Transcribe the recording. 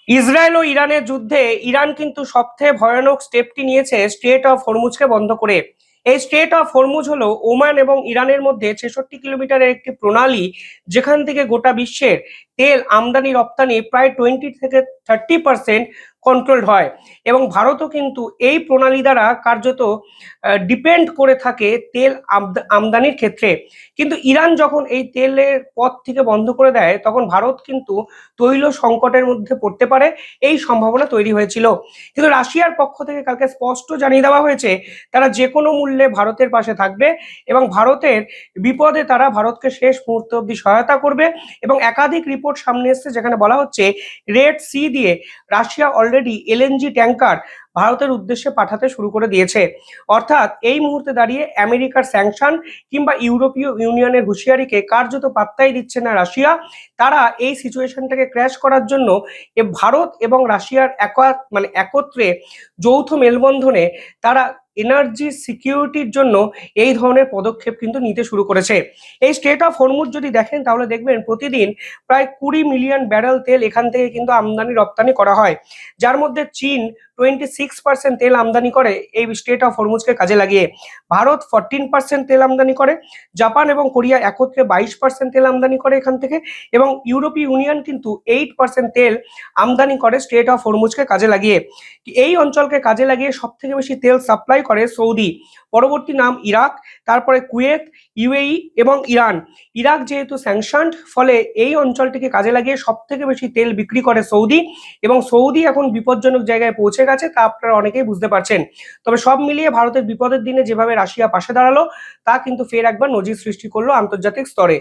Israel ও ইরানের যুদ্ধে Iran কিন্তু সবথেকে ভয়ানক স্টেপটি নিয়েছে স্ট্রেট অফ হরমুজকে বন্ধ করে। এই স্ট্রেট অফ হরমুজ হলো ওমান এবং ইরানের মধ্যে 66 কিলোমিটারের একটি প্রণালী, যেখান থেকে গোটা বিশ্বের তেল আমদানি রপ্তানি প্রায় 20 থেকে 30% কন্ট্রোলড হয়। এবং ভারতও কিন্তু এই প্রণালী দ্বারা কার্যত ডিপেন্ড করে থাকে তেল আমদানির ক্ষেত্রে। কিন্তু ইরান যখন এই তেলের পথ থেকে বন্ধ করে দেয়, তখন ভারত কিন্তু তৈল সংকটের মধ্যে পড়তে পারে, এই সম্ভাবনা তৈরি হয়েছিল। কিন্তু রাশিয়ার পক্ষ থেকে কালকে স্পষ্ট জানিয়ে দেওয়া হয়েছে তারা যে কোনো মূল্যে ভারতের পাশে থাকবে এবং ভারতের বিপদে তারা ভারতকে শেষ মুহূর্ত অব্দি সহায়তা করবে। এবং একাধিক রিপোর্ট সামনে এসেছে যেখানে বলা হচ্ছে রেড সি দিয়ে রাশিয়া অলরেডি এলএনজি ট্যাঙ্কার ভারতের উদ্দেশ্যে পাঠাতে শুরু করে দিয়েছে। অর্থাৎ এই মুহূর্তে দাঁড়িয়ে আমেরিকার স্যাংশন কিংবা ইউরোপীয় ইউনিয়নের হুঁশিয়ারিকে কার্যত পাত্তাই দিচ্ছে না রাশিয়া। তারা এই সিচুয়েশনটাকে ক্র্যাশ করার জন্য ভারত এবং রাশিয়ার একত্রে যৌথ মেলবন্ধনে তারা এনার্জি সিকিউরিটির জন্য এই ধরনের পদক্ষেপ কিন্তু নিতে শুরু করেছে। এই স্ট্রেট অফ হরমুজ যদি দেখেন তাহলে দেখবেন প্রতিদিন প্রায় 20 মিলিয়ন ব্যারেল তেল এখান থেকে কিন্তু আমদানি রপ্তানি করা হয়, যার মধ্যে চীন 26% তেল আমদানি করে এই স্ট্রেট অফ হরমুজকে কাজে লাগিয়ে। ভারত 14% তেল আমদানি করে। জাপান এবং কোরিয়া একত্রে 22% তেল আমদানি করে এখান থেকে। এবং ইউরোপীয় ইউনিয়ন কিন্তু 8% তেল আমদানি করে স্ট্রেট অফ হরমুজকে কাজে লাগিয়ে। এই অঞ্চলকে কাজে লাগিয়ে সব থেকে বেশি তেল সাপ্লাই করে সৌদি, পরবর্তী নাম ইরাক, তারপরে কুয়েত, ইউএই এবং ইরান। ইরাক যেহেতু স্যাংশনড, ফলে এই অঞ্চলটিকে কাজে লাগিয়ে সব থেকে বেশি তেল বিক্রি করে সৌদি। এবং সৌদি এখন বিপজ্জনক জায়গায় পৌঁছে গেছে, তা আপনারা অনেকেই বুঝতে পারছেন। তবে সব মিলিয়ে ভারতের বিপদের দিনে যেভাবে রাশিয়া পাশে দাঁড়ালো, তা কিন্তু ফের একবার নজির সৃষ্টি করলো আন্তর্জাতিক স্তরে।